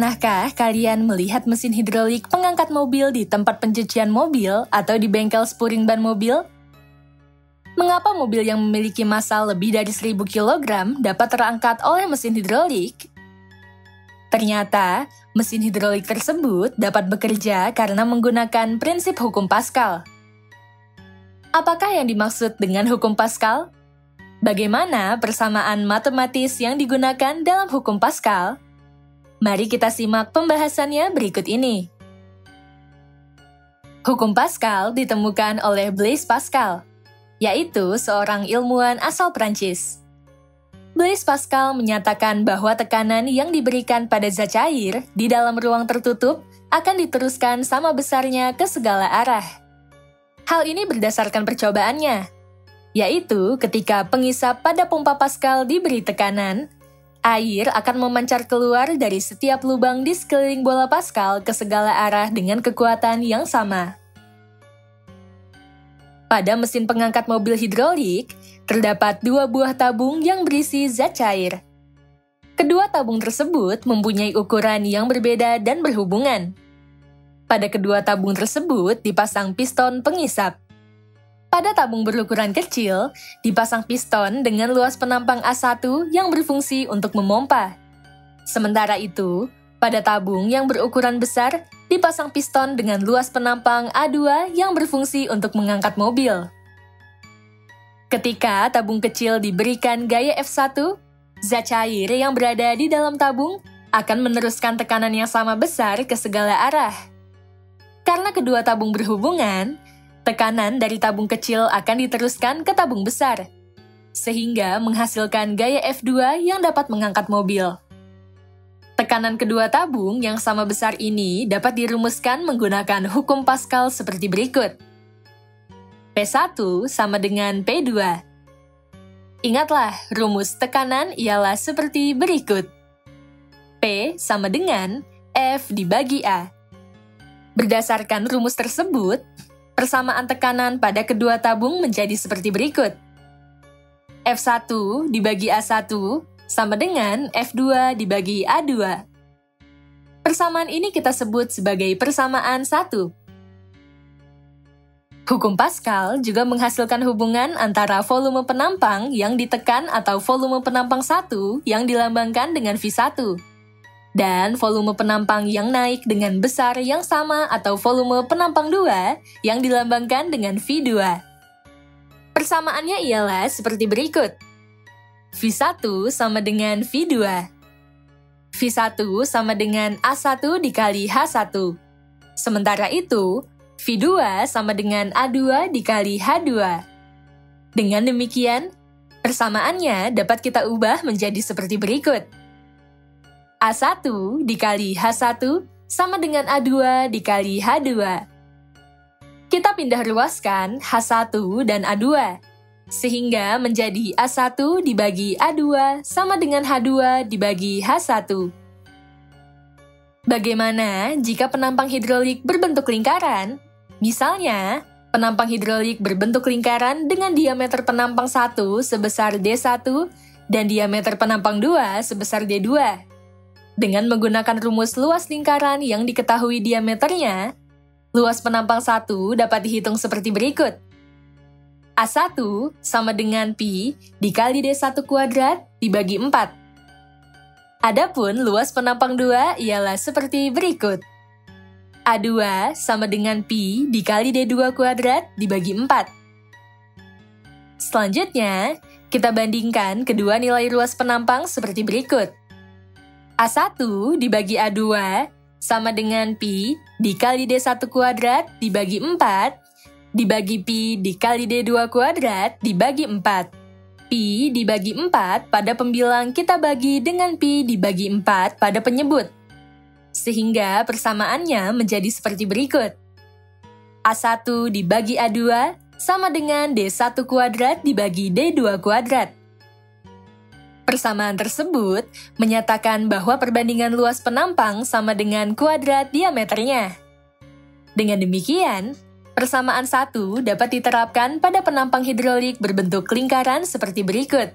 Pernahkah kalian melihat mesin hidrolik pengangkat mobil di tempat pencucian mobil atau di bengkel spuring ban mobil? Mengapa mobil yang memiliki massa lebih dari 1000 kg dapat terangkat oleh mesin hidrolik? Ternyata, mesin hidrolik tersebut dapat bekerja karena menggunakan prinsip hukum Pascal. Apakah yang dimaksud dengan hukum Pascal? Bagaimana persamaan matematis yang digunakan dalam hukum Pascal? Mari kita simak pembahasannya berikut ini. Hukum Pascal ditemukan oleh Blaise Pascal, yaitu seorang ilmuwan asal Prancis. Blaise Pascal menyatakan bahwa tekanan yang diberikan pada zat cair di dalam ruang tertutup akan diteruskan sama besarnya ke segala arah. Hal ini berdasarkan percobaannya, yaitu ketika pengisap pada pompa Pascal diberi tekanan, air akan memancar keluar dari setiap lubang di sekeliling bola Pascal ke segala arah dengan kekuatan yang sama. Pada mesin pengangkat mobil hidrolik, terdapat 2 buah tabung yang berisi zat cair. Kedua tabung tersebut mempunyai ukuran yang berbeda dan berhubungan. Pada kedua tabung tersebut dipasang piston pengisap. Pada tabung berukuran kecil, dipasang piston dengan luas penampang A1 yang berfungsi untuk memompa. Sementara itu, pada tabung yang berukuran besar, dipasang piston dengan luas penampang A2 yang berfungsi untuk mengangkat mobil. Ketika tabung kecil diberikan gaya F1, zat cair yang berada di dalam tabung akan meneruskan tekanan yang sama besar ke segala arah. Karena kedua tabung berhubungan, tekanan dari tabung kecil akan diteruskan ke tabung besar, sehingga menghasilkan gaya F2 yang dapat mengangkat mobil. Tekanan kedua tabung yang sama besar ini dapat dirumuskan menggunakan hukum Pascal seperti berikut. P1 sama dengan P2. Ingatlah, rumus tekanan ialah seperti berikut. P sama dengan F dibagi A. Berdasarkan rumus tersebut, persamaan tekanan pada kedua tabung menjadi seperti berikut. F1 dibagi A1 sama dengan F2 dibagi A2. Persamaan ini kita sebut sebagai persamaan 1. Hukum Pascal juga menghasilkan hubungan antara volume penampang yang ditekan atau volume penampang 1 yang dilambangkan dengan V1, dan volume penampang yang naik dengan besar yang sama atau volume penampang 2 yang dilambangkan dengan V2. Persamaannya ialah seperti berikut. V1 sama dengan V2. V1 sama dengan A1 dikali H1. Sementara itu, V2 sama dengan A2 dikali H2. Dengan demikian, persamaannya dapat kita ubah menjadi seperti berikut. A1 dikali H1 sama dengan A2 dikali H2. Kita pindah ruaskan H1 dan A2, sehingga menjadi A1 dibagi A2 sama dengan H2 dibagi H1. Bagaimana jika penampang hidrolik berbentuk lingkaran? Misalnya, penampang hidrolik berbentuk lingkaran dengan diameter penampang 1 sebesar D1 dan diameter penampang 2 sebesar D2. Dengan menggunakan rumus luas lingkaran yang diketahui diameternya, luas penampang 1 dapat dihitung seperti berikut. A1 sama dengan Pi dikali D1 kuadrat dibagi 4. Adapun luas penampang 2 ialah seperti berikut. A2 sama dengan Pi dikali D2 kuadrat dibagi 4. Selanjutnya, kita bandingkan kedua nilai luas penampang seperti berikut. A1 dibagi A2 sama dengan Pi dikali D1 kuadrat dibagi 4 dibagi Pi dikali D2 kuadrat dibagi 4. Pi dibagi 4 pada pembilang kita bagi dengan Pi dibagi 4 pada penyebut. Sehingga persamaannya menjadi seperti berikut. A1 dibagi A2 sama dengan D1 kuadrat dibagi D2 kuadrat. Persamaan tersebut menyatakan bahwa perbandingan luas penampang sama dengan kuadrat diameternya. Dengan demikian, persamaan 1 dapat diterapkan pada penampang hidrolik berbentuk lingkaran seperti berikut.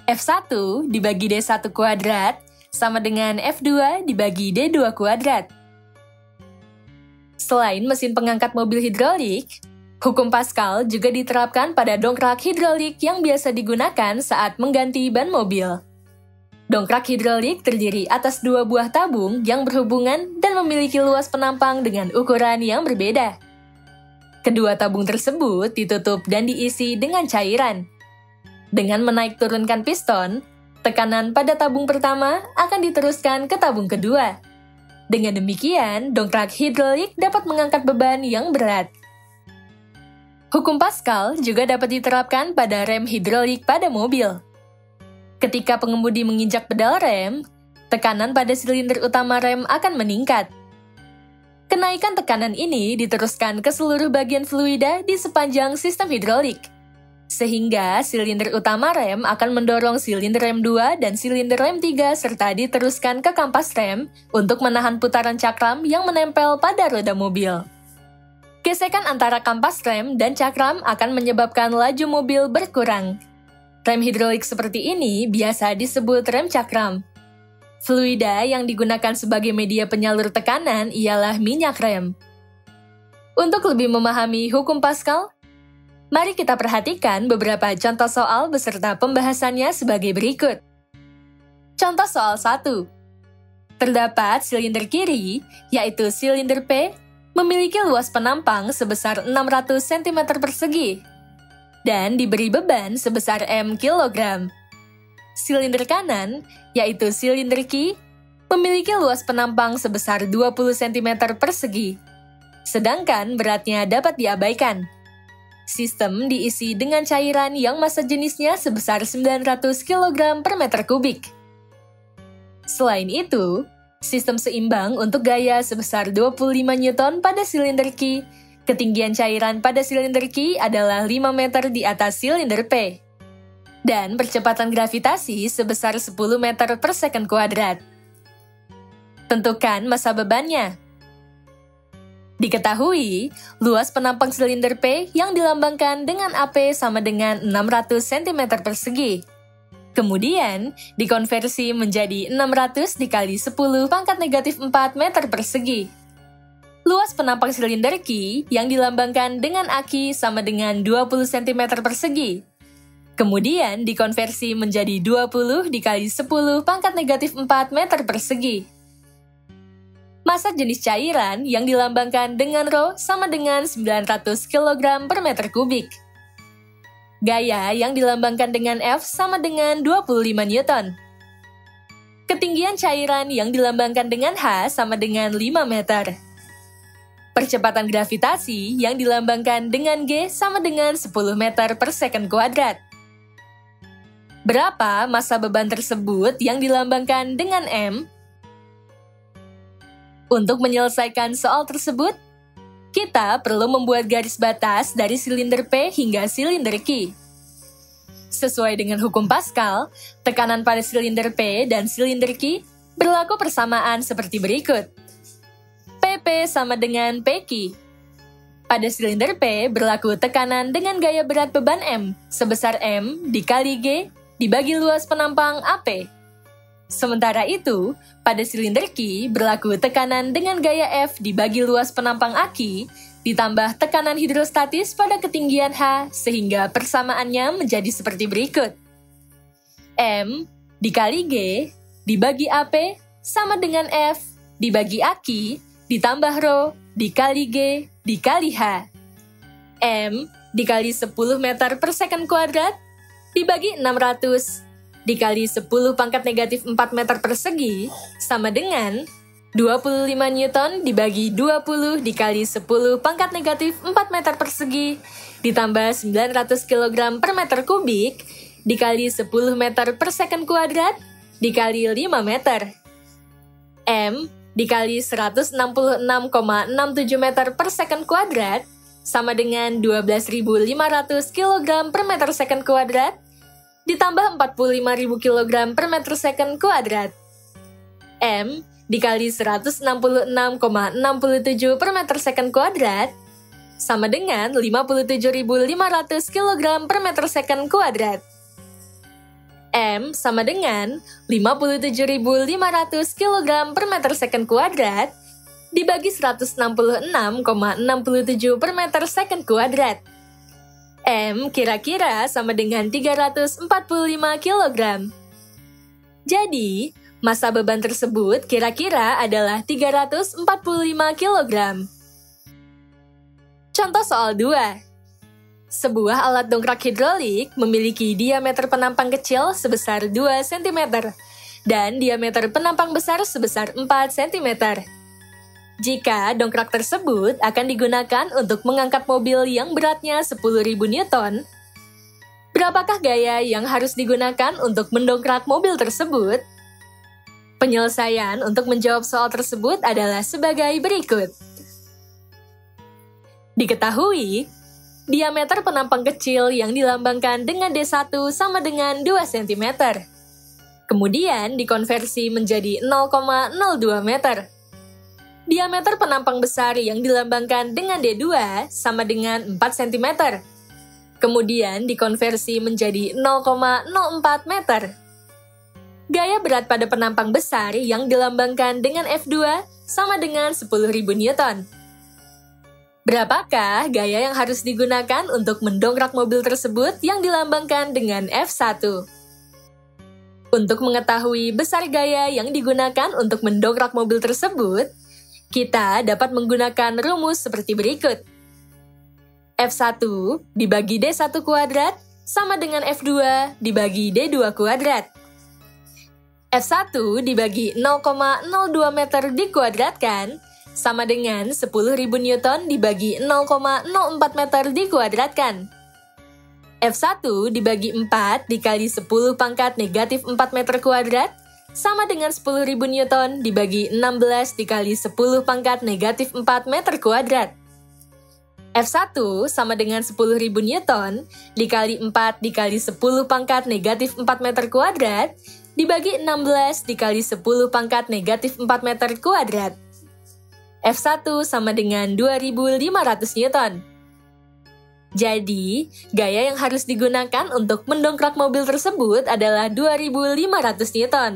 F1 dibagi D1 kuadrat sama dengan F2 dibagi D2 kuadrat. Selain mesin pengangkat mobil hidrolik, hukum Pascal juga diterapkan pada dongkrak hidrolik yang biasa digunakan saat mengganti ban mobil. Dongkrak hidrolik terdiri atas 2 buah tabung yang berhubungan dan memiliki luas penampang dengan ukuran yang berbeda. Kedua tabung tersebut ditutup dan diisi dengan cairan. Dengan menaik turunkan piston, tekanan pada tabung pertama akan diteruskan ke tabung kedua. Dengan demikian, dongkrak hidrolik dapat mengangkat beban yang berat. Hukum Pascal juga dapat diterapkan pada rem hidrolik pada mobil. Ketika pengemudi menginjak pedal rem, tekanan pada silinder utama rem akan meningkat. Kenaikan tekanan ini diteruskan ke seluruh bagian fluida di sepanjang sistem hidrolik, sehingga silinder utama rem akan mendorong silinder rem 2 dan silinder rem 3 serta diteruskan ke kampas rem untuk menahan putaran cakram yang menempel pada roda mobil. Gesekan antara kampas rem dan cakram akan menyebabkan laju mobil berkurang. Rem hidrolik seperti ini biasa disebut rem cakram. Fluida yang digunakan sebagai media penyalur tekanan ialah minyak rem. Untuk lebih memahami hukum Pascal, mari kita perhatikan beberapa contoh soal beserta pembahasannya sebagai berikut. Contoh soal 1. Terdapat silinder kiri, yaitu silinder P, memiliki luas penampang sebesar 600 cm persegi dan diberi beban sebesar M kg. Silinder kanan, yaitu silinder Q, memiliki luas penampang sebesar 20 cm persegi, sedangkan beratnya dapat diabaikan. Sistem diisi dengan cairan yang massa jenisnya sebesar 900 kg per meter kubik. Selain itu, sistem seimbang untuk gaya sebesar 25 Newton pada silinder Q. Ketinggian cairan pada silinder Q adalah 5 meter di atas silinder P. Dan percepatan gravitasi sebesar 10 meter per second kuadrat. Tentukan massa bebannya. Diketahui, luas penampang silinder P yang dilambangkan dengan AP sama dengan 600 cm persegi. Kemudian, dikonversi menjadi 600 dikali 10 pangkat negatif 4 meter persegi. Luas penampang silinder Q yang dilambangkan dengan Aki sama dengan 20 cm persegi. Kemudian dikonversi menjadi 20 dikali 10 pangkat negatif 4 meter persegi. Massa jenis cairan yang dilambangkan dengan Rho sama dengan 900 kg per meter kubik. Gaya yang dilambangkan dengan F sama dengan 25 Newton. Ketinggian cairan yang dilambangkan dengan H sama dengan 5 meter. Percepatan gravitasi yang dilambangkan dengan G sama dengan 10 meter per second kuadrat. Berapa massa beban tersebut yang dilambangkan dengan M? Untuk menyelesaikan soal tersebut, kita perlu membuat garis batas dari silinder P hingga silinder Q. Sesuai dengan hukum Pascal, tekanan pada silinder P dan silinder Q berlaku persamaan seperti berikut. PP sama dengan PQ. Pada silinder P berlaku tekanan dengan gaya berat beban M sebesar M dikali G dibagi luas penampang AP. Sementara itu, pada silinder Q berlaku tekanan dengan gaya F dibagi luas penampang Aki ditambah tekanan hidrostatis pada ketinggian H sehingga persamaannya menjadi seperti berikut. M dikali G dibagi AP sama dengan F dibagi Aki ditambah Rho dikali G dikali H. M dikali 10 meter per second kuadrat dibagi 600 dikali 10 pangkat negatif 4 meter persegi sama dengan 25 Newton dibagi 20 dikali 10 pangkat negatif 4 meter persegi ditambah 900 kg per meter kubik dikali 10 meter per second kuadrat dikali 5 meter. M dikali 166,67 meter per second kuadrat sama dengan 12.500 kg per meter second kuadrat ditambah 45.000 kg per meter second kuadrat. M dikali 166,67 per meter second kuadrat sama dengan 57.500 kg per meter second kuadrat. M sama dengan 57.500 kg per meter second kuadrat dibagi 166,67 per meter second kuadrat. M kira-kira sama dengan 345 kg. Jadi, massa beban tersebut kira-kira adalah 345 kg. Contoh soal 2. Sebuah alat dongkrak hidrolik memiliki diameter penampang kecil sebesar 2 cm dan diameter penampang besar sebesar 4 cm. Jika dongkrak tersebut akan digunakan untuk mengangkat mobil yang beratnya 10.000 Newton, berapakah gaya yang harus digunakan untuk mendongkrak mobil tersebut? Penyelesaian untuk menjawab soal tersebut adalah sebagai berikut. Diketahui, diameter penampang kecil yang dilambangkan dengan D1 sama dengan 2 cm. Kemudian dikonversi menjadi 0,02 meter. Diameter penampang besar yang dilambangkan dengan D2 sama dengan 4 cm. Kemudian dikonversi menjadi 0,04 meter. Gaya berat pada penampang besar yang dilambangkan dengan F2 sama dengan 10.000 Newton. Berapakah gaya yang harus digunakan untuk mendongkrak mobil tersebut yang dilambangkan dengan F1? Untuk mengetahui besar gaya yang digunakan untuk mendongkrak mobil tersebut, kita dapat menggunakan rumus seperti berikut. F1 dibagi D1 kuadrat sama dengan F2 dibagi D2 kuadrat. F1 dibagi 0,02 meter dikuadratkan sama dengan 10.000 Newton dibagi 0,04 meter dikuadratkan. F1 dibagi 4 dikali 10 pangkat negatif 4 meter kuadrat sama dengan 10.000 Newton dibagi 16 dikali 10 pangkat negatif 4 meter kuadrat. F1 sama dengan 10.000 Newton dikali 4 dikali 10 pangkat negatif 4 meter kuadrat dibagi 16 dikali 10 pangkat negatif 4 meter kuadrat. F1 sama dengan 2.500 Newton. Jadi, gaya yang harus digunakan untuk mendongkrak mobil tersebut adalah 2.500 Newton.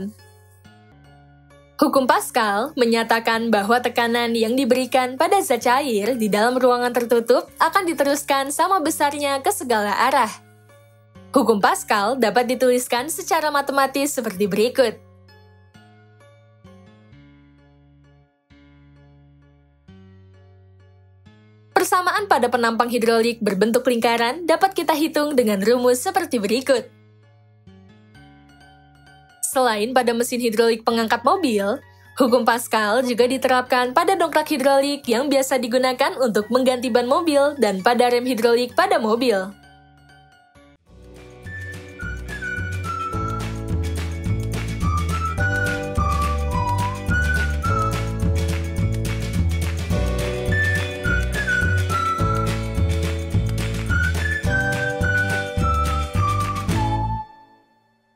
Hukum Pascal menyatakan bahwa tekanan yang diberikan pada zat cair di dalam ruangan tertutup akan diteruskan sama besarnya ke segala arah. Hukum Pascal dapat dituliskan secara matematis seperti berikut. Persamaan pada penampang hidrolik berbentuk lingkaran dapat kita hitung dengan rumus seperti berikut. Selain pada mesin hidrolik pengangkat mobil, hukum Pascal juga diterapkan pada dongkrak hidrolik yang biasa digunakan untuk mengganti ban mobil dan pada rem hidrolik pada mobil.